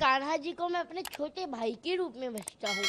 कान्हा जी को मैं अपने छोटे भाई के रूप में बचता हूँ।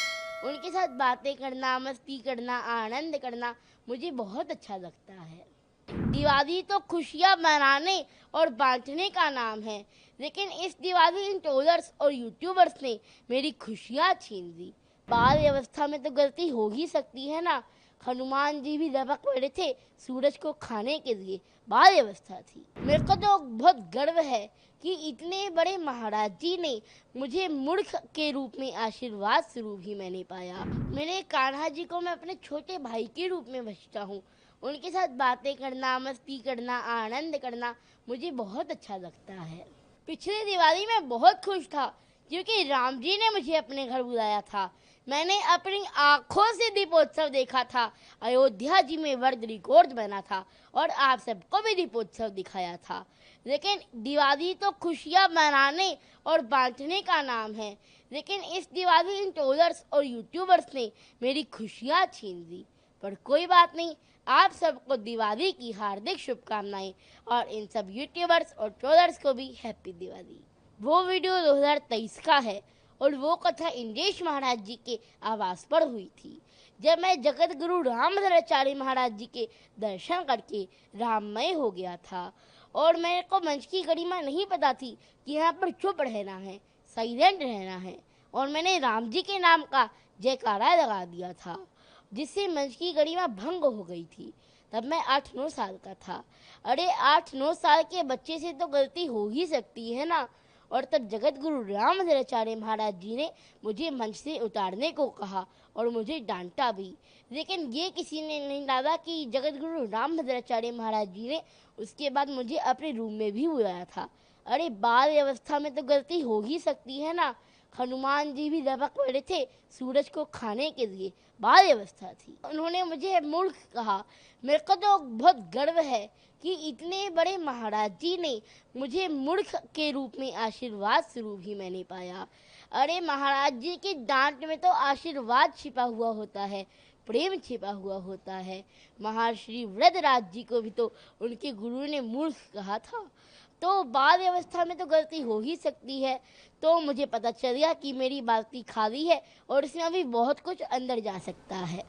उनके साथ बातें करना, मस्ती करना, आनंद करना मुझे बहुत अच्छा लगता है। दिवाली तो खुशियाँ मनाने और बांटने का नाम है, लेकिन इस दिवाली इन ट्रोलर्स और यूट्यूबर्स ने मेरी खुशियाँ छीन ली। बाल व्यवस्था में तो गलती हो ही सकती है ना। हनुमान जी भी लपक पड़े थे सूरज को खाने के लिए, बाल व्यवस्था थी। मेरे को तो बहुत गर्व है कि इतने बड़े महाराज जी ने मुझे मूर्ख के रूप में आशीर्वाद स्वरूप ही मैंने पाया। मेरे कान्हा जी को मैं अपने छोटे भाई के रूप में बचता हूँ। उनके साथ बातें करना, मस्ती करना, आनंद करना मुझे बहुत अच्छा लगता है। पिछले दिवाली में बहुत खुश था क्योंकि राम जी ने मुझे अपने घर बुलाया था। मैंने अपनी आंखों से दीपोत्सव देखा था। अयोध्या जी में वर्ल्ड रिकॉर्ड बना था और आप सबको भी दीपोत्सव दिखाया था। लेकिन दिवाली तो खुशियाँ मनाने और बांटने का नाम है, लेकिन इस दिवाली इन ट्रोलर्स और यूट्यूबर्स ने मेरी खुशियाँ छीन ली। पर कोई बात नहीं, आप सबको दिवाली की हार्दिक शुभकामनाएं और इन सब यूट्यूबर्स और ट्रोलर्स को भी हैप्पी दिवाली। वो वीडियो 2023 का है और वो कथा इंद्रेश महाराज जी के आवास पर हुई थी, जब मैं जगत गुरु रामभद्राचार्य महाराज जी के दर्शन करके राममय हो गया था। और मेरे को मंच की गरिमा नहीं पता थी कि यहाँ पर चुप रहना है, साइलेंट रहना है, और मैंने राम जी के नाम का जयकारा लगा दिया था, जिससे मंच की गरिमा भंग हो गई थी। तब मैं 8-9 साल का था। अरे 8-9 साल के बच्चे से तो गलती हो ही सकती है ना। और तब जगत गुरु रामभद्राचार्य महाराज जी ने मुझे मंच से उतारने को कहा और मुझे डांटा भी। लेकिन ये किसी ने नहीं डाला कि जगत गुरु रामभद्राचार्य महाराज जी ने उसके बाद मुझे अपने रूम में भी बुलाया था। अरे बाल व्यवस्था में तो गलती हो ही सकती है ना। हनुमान जी भी लपक पड़े थे सूरज को खाने के लिए, बाल व्यवस्था थी। उन्होंने मुझे मूर्ख कहा। मेरे को तो बहुत गर्व है कि इतने बड़े महाराज जी ने मुझे मूर्ख के रूप में आशीर्वाद स्वरूप ही मैंने पाया। अरे महाराज जी की डांट में तो आशीर्वाद छिपा हुआ होता है, प्रेम छिपा हुआ होता है। महर्षि वृद्धराज जी को भी तो उनके गुरु ने मूर्ख कहा था। तो बाल व्यवस्था में तो गलती हो ही सकती है। तो मुझे पता चल गया कि मेरी बाल्टी खाली है और इसमें अभी बहुत कुछ अंदर जा सकता है।